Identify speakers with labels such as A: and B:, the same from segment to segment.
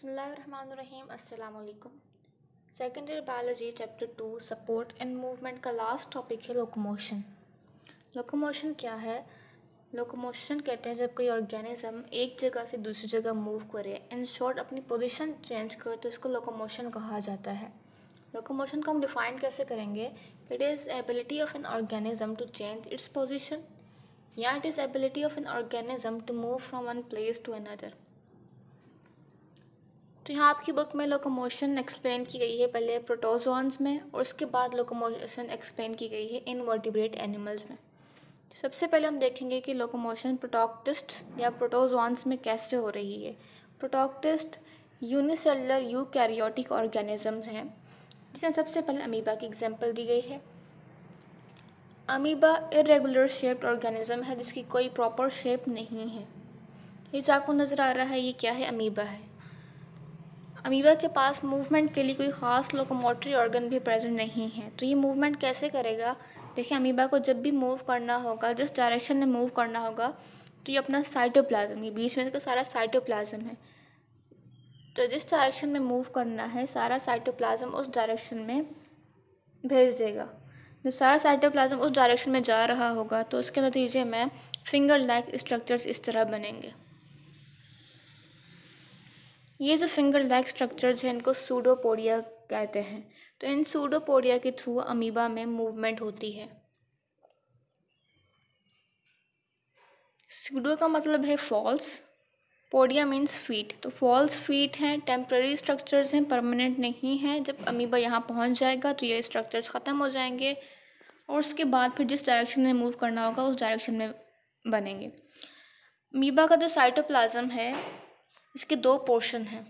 A: बिस्मिल्लाहिर्रहमानिर्रहीम अस्सलाम वालेकुम। Second year biology chapter 2 support and movement का लास्ट टॉपिक है लोकोमोशन। लोकोमोशन क्या है? लोकोमोशन कहते हैं जब कोई ऑर्गेनिज्म एक जगह से दूसरी जगह मूव करे, इन शॉर्ट अपनी पोजीशन चेंज करे, तो इसको लोकोमोशन कहा जाता है। लोकोमोशन को हम डिफाइन कैसे करेंगे? It is ability of an organism to change its position, या it is ability of an organism to move from one place to another. तो यहाँ आपकी बुक में लोकोमोशन एक्सप्लेन की गई है पहले प्रोटोजोन्स में, और उसके बाद लोकोमोशन एक्सप्लेन की गई है इनवर्टिब्रेट एनिमल्स में। सबसे पहले हम देखेंगे कि लोकोमोशन प्रोटोक्टिस्ट या प्रोटोजोन्स में कैसे हो रही है। प्रोटोक्टिस्ट यूनिसेलुलर यूकैरियोटिक ऑर्गेनिजम्स हैं, जिसमें सबसे पहले अमीबा की एग्जाम्पल दी गई है। अमीबा इरेगुलर शेप्ड ऑर्गेनिज्म है जिसकी कोई प्रॉपर शेप नहीं है। ये जो आपको नज़र आ रहा है ये क्या है? अमीबा है। अमीबा के पास मूवमेंट के लिए कोई ख़ास लोकोमोटरी ऑर्गन भी प्रेजेंट नहीं है, तो ये मूवमेंट कैसे करेगा? देखिए, अमीबा को जब भी मूव करना होगा, जिस डायरेक्शन में मूव करना होगा, तो ये अपना साइटोप्लाज्म, ये बीच में इसका सारा साइटोप्लाज्म है, तो जिस डायरेक्शन में मूव करना है सारा साइटोप्लाज्म उस डायरेक्शन में भेज देगा। जब सारा साइटोप्लाज्म उस डायरेक्शन में जा रहा होगा तो उसके नतीजे में फिंगर लाइक स्ट्रक्चर्स इस तरह बनेंगे। ये जो फिंगर लाइक स्ट्रक्चर्स हैं इनको सूडोपोडिया कहते हैं। तो इन सूडोपोडिया के थ्रू अमीबा में मूवमेंट होती है। सूडो का मतलब है फॉल्स, पोडिया मीन्स फीट, तो फॉल्स फीट हैं, टेम्पररी स्ट्रक्चर्स हैं, परमानेंट नहीं हैं। जब अमीबा यहाँ पहुँच जाएगा तो ये स्ट्रक्चर्स ख़त्म हो जाएंगे और उसके बाद फिर जिस डायरेक्शन में मूव करना होगा उस डायरेक्शन में बनेंगे। अमीबा का जो साइटोप्लाज्म है इसके दो पोर्शन हैं,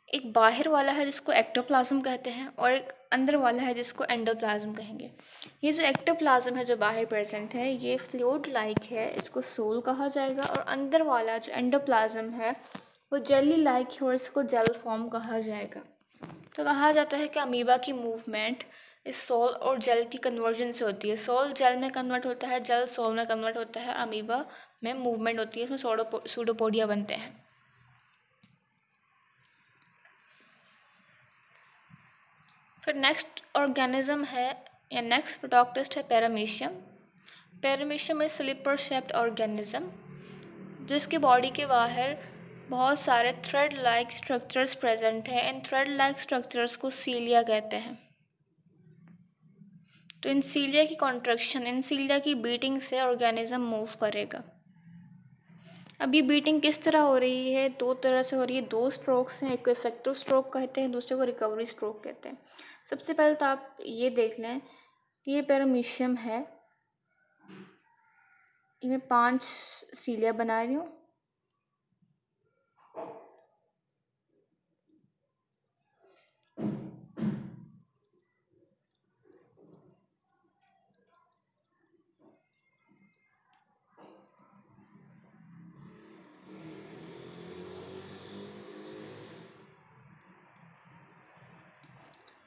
A: एक बाहर वाला है जिसको एक्टोप्लाज्म कहते हैं और एक अंदर वाला है जिसको एंडोप्लाज्म कहेंगे। ये जो एक्टोप्लाज्म है जो बाहर प्रेजेंट है ये फ्लूइड लाइक है, इसको सोल कहा जाएगा, और अंदर वाला जो एंडोप्लाज्म है वो जेली लाइक है और इसको जेल फॉर्म कहा जाएगा। तो कहा जाता है कि अमीबा की मूवमेंट इस सोल और जेल की कन्वर्जन से होती है। सोल जेल में कन्वर्ट होता है, जेल सोल में कन्वर्ट होता है, अमीबा में मूवमेंट होती है, इसमें सूडोपोडिया बनते हैं। फिर नेक्स्ट ऑर्गेनिज्म है या नेक्स्ट प्रोटोक्टिस्ट है paramecium. Paramecium is slipper shaped organism जिसके बॉडी के बाहर बहुत सारे थ्रेड लाइक स्ट्रक्चर्स प्रेजेंट हैं। इन थ्रेड लाइक स्ट्रक्चर्स को सीलिया कहते हैं। तो इन सीलिया की कॉन्ट्रैक्शन, इन सीलिया की बीटिंग से ऑर्गेनिज्म मूव करेगा। अब ये बीटिंग किस तरह हो रही है? दो तरह से हो रही है, दो स्ट्रोक्स हैं, एक को इफेक्टिव स्ट्रोक कहते हैं, दूसरे को रिकवरी स्ट्रोक कहते हैं। सबसे पहले तो आप ये देख लें कि ये पैरामीशियम है, मैं 5 सीलिया बना रही हूँ।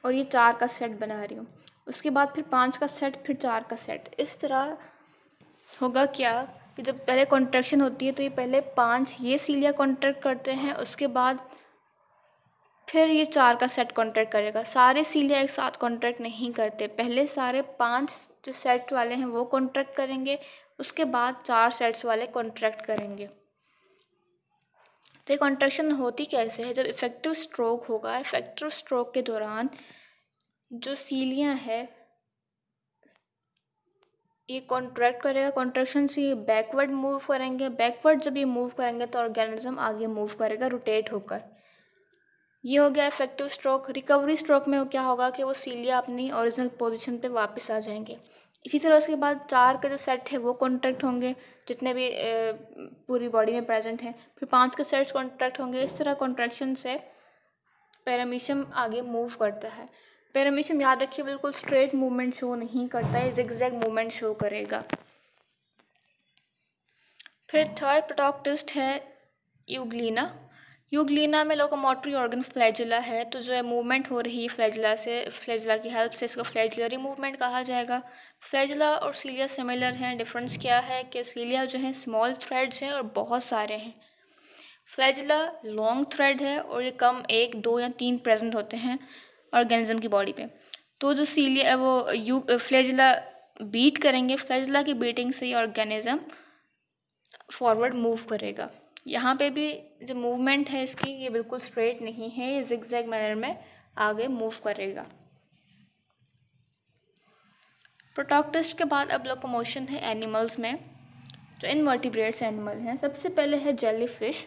A: और ये 4 का सेट बना रही हूँ, उसके बाद फिर 5 का सेट, फिर 4 का सेट। इस तरह होगा क्या कि जब पहले कॉन्ट्रैक्शन होती है तो ये पहले 5 ये सीलिया कॉन्ट्रैक्ट करते हैं, उसके बाद फिर ये 4 का सेट कॉन्ट्रैक्ट करेगा। सारे सीलिया एक साथ कॉन्ट्रैक्ट नहीं करते, पहले सारे 5 जो सेट वाले हैं वो कॉन्ट्रैक्ट करेंगे, उसके बाद 4 सेट्स वाले कॉन्ट्रैक्ट करेंगे। तो ये कॉन्ट्रैक्शन होती कैसे है? जब इफेक्टिव स्ट्रोक होगा, इफेक्टिव स्ट्रोक के दौरान जो सीलिया है ये कॉन्ट्रैक्ट करेगा, कॉन्ट्रैक्शन से ये बैकवर्ड मूव करेंगे, बैकवर्ड जब ये मूव करेंगे तो ऑर्गेनिज्म आगे मूव करेगा रोटेट होकर। ये हो गया इफेक्टिव स्ट्रोक। रिकवरी स्ट्रोक में क्या होगा कि वो सीलिया अपनी ओरिजिनल पोजीशन पे वापस आ जाएंगे। इसी तरह उसके बाद 4 के जो सेट है वो कॉन्ट्रैक्ट होंगे, जितने भी पूरी बॉडी में प्रेजेंट हैं, फिर 5 के सेट्स कॉन्ट्रैक्ट होंगे। इस तरह कॉन्ट्रैक्शन से पैरामीशियम आगे मूव करता है। पैरामीशियम याद रखिए बिल्कुल स्ट्रेट मूवमेंट शो नहीं करता है, जिगजैग मूवमेंट शो करेगा। फिर थर्ड प्रोटोक्टिस्ट है यूग्लिना। यूग्लिना में लोकोमोटरी ऑर्गन फ्लैजिला है, तो जो है मूवमेंट हो रही है फ्लैजिला से, फ्लैजिला की हेल्प से, इसको फ्लैजिलरी मूवमेंट कहा जाएगा। फ्लैजिला और सीलिया सिमिलर हैं, डिफरेंस क्या है कि सीलिया जो है स्मॉल थ्रेड्स हैं और बहुत सारे हैं, फ्लैजिला लॉन्ग थ्रेड है और ये कम 1, 2 या 3 प्रेजेंट होते हैं ऑर्गेनिज्म की बॉडी पे। तो जो सीलिया वो फ्लैजिला बीट करेंगे, फ्लैजिला की बीटिंग से ये ऑर्गेनिज्म फॉरवर्ड मूव करेगा। यहाँ पे भी जो मूवमेंट है इसकी ये बिल्कुल स्ट्रेट नहीं है, ये जिगजैग मैनर में आगे मूव करेगा। प्रोटॉक्टिस्ट के बाद अब लोकोमोशन है एनिमल्स में, जो इनवर्टिब्रेट्स एनिमल हैं। सबसे पहले है जेलीफिश।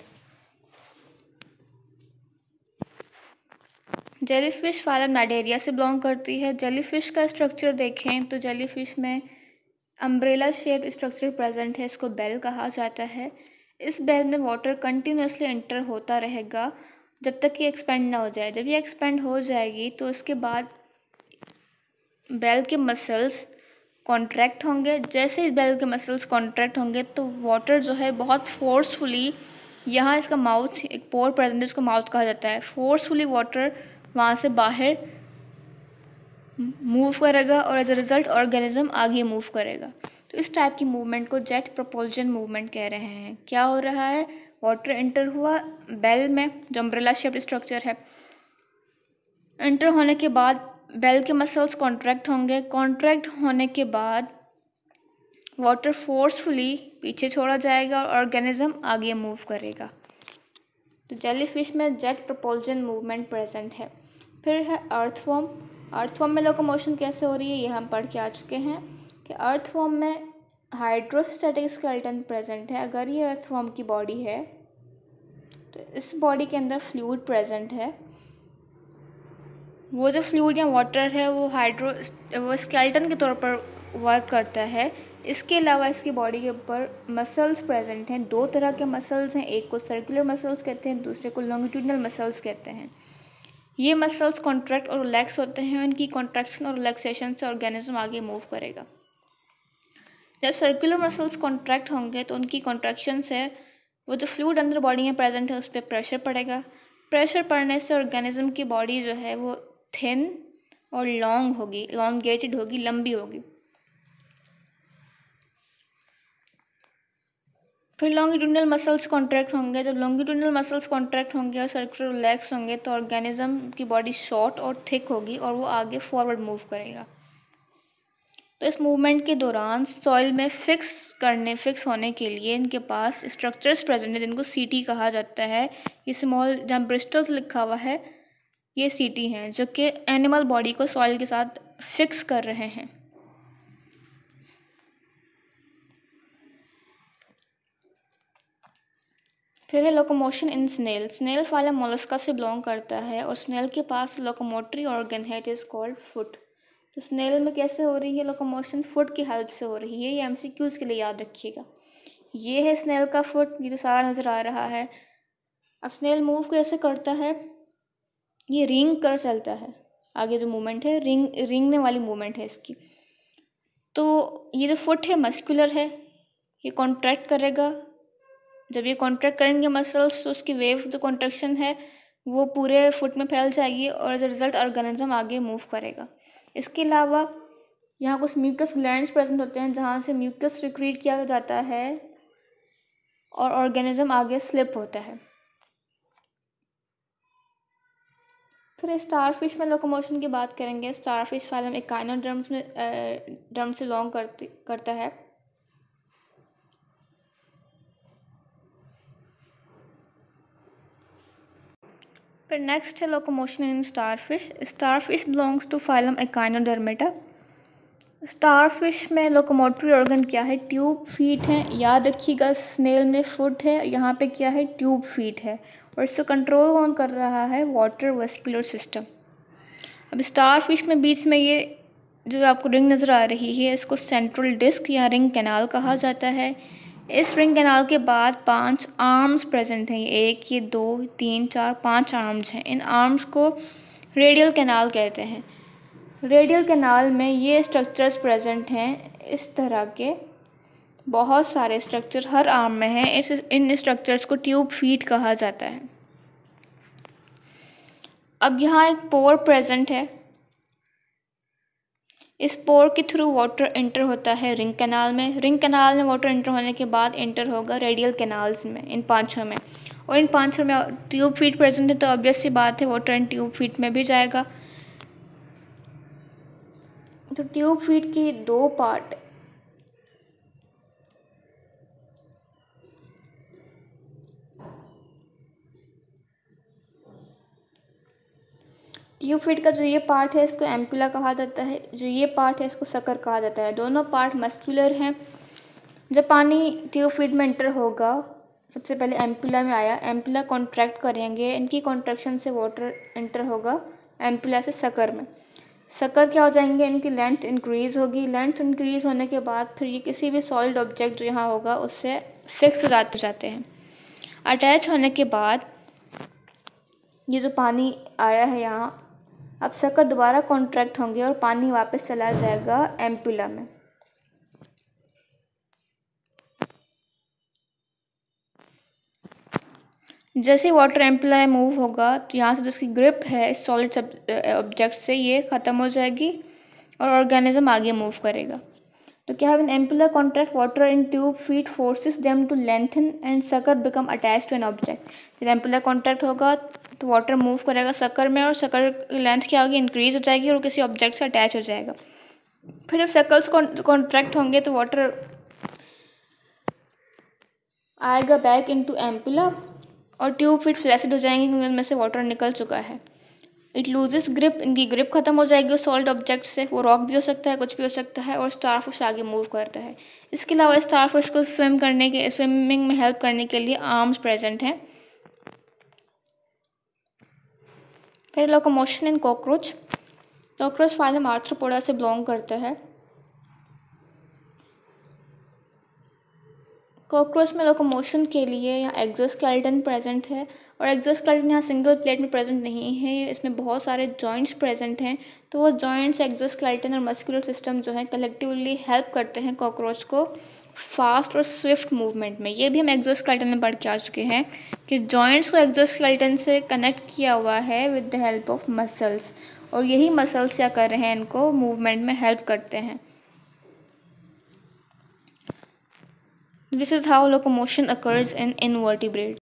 A: जेलीफिश फाइलम नाइडेरिया से बिलोंग करती है। जेलीफिश का स्ट्रक्चर देखें तो जेलीफिश में अम्ब्रेला शेप्ड स्ट्रक्चर प्रेजेंट है, इसको बेल कहा जाता है। इस बेल में वाटर कंटिन्यूसली एंटर होता रहेगा जब तक कि एक्सपेंड ना हो जाए। जब ये एक्सपेंड हो जाएगी तो उसके बाद बेल के मसल्स कॉन्ट्रैक्ट होंगे। जैसे ही बेल के मसल्स कॉन्ट्रैक्ट होंगे तो वाटर जो है बहुत फोर्सफुली, यहाँ इसका माउथ एक पोर प्रेजेंट है, इसको माउथ कहा जाता है, फोर्सफुली वाटर वहाँ से बाहर मूव करेगा और एज अ रिज़ल्ट ऑर्गेनिज्म आगे मूव करेगा। तो इस टाइप की मूवमेंट को जेट प्रोपल्जन मूवमेंट कह रहे हैं। क्या हो रहा है, वाटर एंटर हुआ बेल में, जो अम्ब्रेला शेप्ड स्ट्रक्चर है। एंटर होने के बाद बेल के मसल्स कॉन्ट्रैक्ट होंगे। कॉन्ट्रैक्ट होने के बाद वाटर फोर्सफुली पीछे छोड़ा जाएगा और ऑर्गेनिज्म आगे मूव करेगा। तो जेलीफिश में जेट प्रोपल्जन मूवमेंट प्रेजेंट है। फिर है अर्थवॉर्म। अर्थवॉर्म में लोकोमोशन कैसे हो रही है ये हम पढ़ के आ चुके हैं कि अर्थवॉर्म में हाइड्रोस्टैटिक स्केलेटन प्रेजेंट है। अगर ये अर्थवॉर्म की बॉडी है तो इस बॉडी के अंदर फ्लूइड प्रेजेंट है। वो जो फ्लूइड या वाटर है वो स्केलेटन के तौर पर वर्क करता है। इसके अलावा इसकी बॉडी के ऊपर मसल्स प्रेजेंट हैं। 2 तरह के मसल्स हैं, एक को सर्कुलर मसल्स कहते हैं, दूसरे को लॉन्गिट्यूडनल मसल्स कहते हैं। ये मसल्स कॉन्ट्रैक्ट और रिलैक्स होते हैं। उनकी कॉन्ट्रैक्शन और रिलैक्सेशन से ऑर्गेनिज्म आगे मूव करेगा। जब सर्कुलर मसल्स कॉन्ट्रैक्ट होंगे तो उनकी कॉन्ट्रैक्शन से वो जो फ्लूइड अंदर बॉडी में प्रेजेंट है उस पर प्रेशर पड़ेगा। प्रेशर पड़ने से ऑर्गेनिज्म की बॉडी जो है वो थिन और लॉन्ग होगी, लॉन्गेटेड होगी, लंबी होगी। फिर लॉन्गिट्यूडनल मसल्स कॉन्ट्रैक्ट होंगे। जब लॉन्गिट्यूडनल मसल्स कॉन्ट्रैक्ट होंगे और सर्कुलर रिलैक्स होंगे तो ऑर्गेनिज्म की बॉडी शॉर्ट और थिक होगी और वो आगे फॉरवर्ड मूव करेगा। तो इस मूवमेंट के दौरान सॉइल में फिक्स होने के लिए इनके पास स्ट्रक्चर्स प्रेजेंट है जिनको सीटी कहा जाता है। ये स्मॉल, जहाँ ब्रिस्टल्स लिखा हुआ है, ये सीटी हैं जो कि एनिमल बॉडी को सॉइल के साथ फिक्स कर रहे हैं। फिर है locomotion in snail. Snail phylum Mollusca से बिलोंग करता है और स्नेल के पास लोकोमोटरी ऑर्गन है, इट इज़ कॉल्ड फुट। तो स्नेल में कैसे हो रही है लोकोमोशन, फुट की हेल्प से हो रही है। ये एमसीक्यूज़ के लिए याद रखिएगा। ये है स्नेल का फुट, ये तो सारा नज़र आ रहा है। अब स्नेल मूव कैसे करता है, ये रिंग कर चलता है। आगे जो मूवमेंट है रिंगने वाली मूवमेंट है इसकी। तो ये जो फुट है मस्कुलर है, ये कॉन्ट्रैक्ट करेगा। जब ये कॉन्ट्रैक्ट करेंगे मसल्स तो उसकी वेव जो कॉन्ट्रैक्शन है वो पूरे फुट में फैल जाएगी और एज अ रिज़ल्ट ऑर्गेनिज्म आगे मूव करेगा। इसके अलावा यहाँ कुछ म्यूकस ग्लैंड्स प्रेजेंट होते हैं जहाँ से म्यूकस सिक्रीट किया जाता है और ऑर्गेनिज्म आगे स्लिप होता है। फिर स्टारफिश में लोकोमोशन की बात करेंगे। स्टारफिश फाइलम एकाइनोडर्म्स में डर्म से बिलोंग करता है। फिर नेक्स्ट है locomotion in starfish. Starfish belongs to phylum Echinodermata. Starfish में लोकोमोटरी ऑर्गन क्या है, ट्यूब फीट है। याद रखिएगा, स्नेल में फुट है, यहाँ पे क्या है, ट्यूब फीट है। और इसको कंट्रोल कौन कर रहा है, वाटर वेस्कुलर सिस्टम। अब स्टारफिश में बीच में ये जो आपको रिंग नज़र आ रही है इसको सेंट्रल डिस्क या रिंग कैनाल कहा जाता है। इस रिंग कैनाल के बाद 5 आर्म्स प्रेजेंट हैं। 1, ये 2, 3, 4, 5 आर्म्स हैं। इन आर्म्स को रेडियल कैनाल कहते हैं। रेडियल कैनाल में ये स्ट्रक्चर्स प्रेजेंट हैं, इस तरह के बहुत सारे स्ट्रक्चर हर आर्म में हैं। इन स्ट्रक्चर्स को ट्यूब फीट कहा जाता है। अब यहाँ एक पोर प्रेजेंट है। स्पोर के थ्रू वाटर एंटर होता है रिंग कैनाल में। रिंग कैनाल में वाटर एंटर होने के बाद एंटर होगा रेडियल कैनाल्स में, इन पांचों में। और इन पांचों में ट्यूब फीट प्रेजेंट है तो ऑब्वियस सी बात है वाटर इन ट्यूब फीट में भी जाएगा। तो ट्यूब फीट की दो पार्ट, ट्यूब फीट का जो ये पार्ट है इसको एम्पुला कहा जाता है, जो ये पार्ट है इसको सकर कहा जाता है। दोनों पार्ट मस्कुलर हैं। जब पानी ट्यूब फीट में एंटर होगा, सबसे पहले एम्पुला में आया, एम्पुला कॉन्ट्रैक्ट करेंगे, इनकी कॉन्ट्रैक्शन से वाटर एंटर होगा एम्पुला से सकर में। सकर क्या हो जाएंगे, इनकी लेंथ इंक्रीज़ होगी। लेंथ इंक्रीज़ होने के बाद फिर ये किसी भी सॉलिड ऑब्जेक्ट जो यहाँ होगा उससे फिक्स हो जाते हैं। अटैच होने के बाद ये जो पानी आया है यहाँ, अब सकर दोबारा कॉन्ट्रैक्ट होंगे और पानी वापस चला जाएगा एम्पुला में। जैसे वाटर एम्पुला में मूव होगा तो यहाँ से जो इसकी ग्रिप है इस सॉलिड ऑब्जेक्ट से ये ख़त्म हो जाएगी और ऑर्गेनिज्म आगे मूव करेगा। तो क्या है, ampulla contract water in tube feet forces them to lengthen and sucker become attach to an object. जब एम्पुला कॉन्ट्रैक्ट होगा तो वाटर मूव करेगा सकर में और सकर की लेंथ क्या होगी, इंक्रीज हो जाएगी और किसी ऑब्जेक्ट से अटैच हो जाएगा। फिर जब सर्कल्स कॉन्ट्रैक्ट होंगे तो वाटर आएगा बैक इनटू एम्पुला और ट्यूब फीट फ्लैसिड हो जाएंगे क्योंकि उनमें से वाटर निकल चुका है। इट लूजेस ग्रिप, इनकी ग्रिप खत्म हो जाएगी उस सॉलिड ऑब्जेक्ट से। वो रॉक भी हो सकता है, कुछ भी हो सकता है, और स्टारफिश आगे मूव करता है। इसके अलावा स्टारफिश को स्विमिंग में हेल्प करने के लिए आर्म्स प्रेजेंट हैं। फिर लोकोमोशन इन कॉकरोच। कॉकरोच फाइलम आर्थ्रोपोडा से बिलोंग करता है। कॉकरोच में लोकोमोशन के लिए यहाँ एक्सोस्केलेटन प्रेजेंट है और एक्सोस्केलेटन यहाँ सिंगल प्लेट में प्रेजेंट नहीं है, इसमें बहुत सारे जॉइंट्स प्रेजेंट हैं। तो वो जॉइंट्स, एक्सोस्केलेटन और मस्कुलर सिस्टम जो है कलेक्टिवली हेल्प करते हैं कॉकरोच को फास्ट और स्विफ्ट मूवमेंट में। ये भी हम एक्सोस्केलेटन में पढ़ के आ चुके हैं कि जॉइंट्स को एक्सोस्केलेटन से कनेक्ट किया हुआ है with the help of muscles, और यही मसल्स क्या कर रहे हैं, इनको मूवमेंट में हेल्प करते हैं। This is how locomotion occurs in invertebrates.